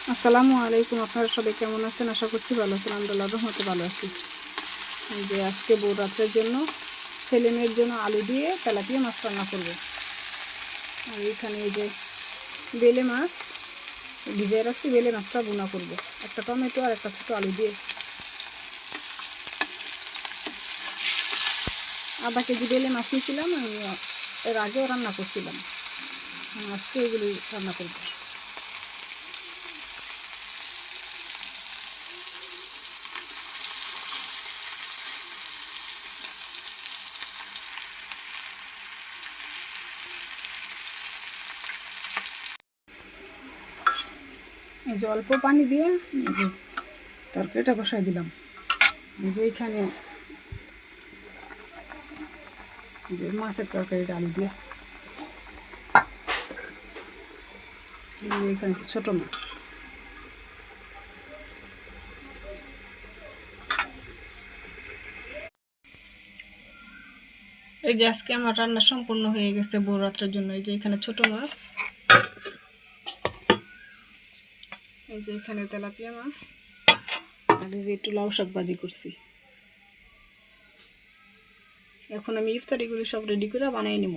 আসসালামু আলাইকুম। আপনারা সবাই কেমন আছেন? আশা করছি ভালো আছেন। আলহামদুলিল্লাহর রহমতে ভালো আছি। এই যে আজকে বউ রাত্রের জন্য ছেলে মেয়ের জন্য আলু দিয়ে তেলাপিয়া মাছ রান্না করব। আর এখানে এই যে বেলে মাছ ভিজিয়ে রাখছি, বেলে মাছটা ভুনা করব একটা টমেটো আর একটা ছোটো আলু দিয়ে। আধা কেজি বেলে মাছ নিয়েছিলাম, আমি এর আগেও রান্না করছিলাম। আজকে এগুলি রান্না করব। এই যে অল্প পানি দিয়ে তরকারিটা বসাই দিলাম। এই যে এইখানে যে মাছের তরকারিটা আলু দিয়ে, এখানে ছোট মাছ। এই যে আজকে আমার রান্না সম্পূর্ণ হয়ে গেছে বউ রাত্রের জন্য। এই যে এখানে ছোট মাছ, এই যে এখানে তেলাপিয়া মাছ, আর এই যে একটু লাউ শাক ভাজি করছি। এখন আমি ইফতারিগুলি সব রেডি করে বানিয়ে নেব।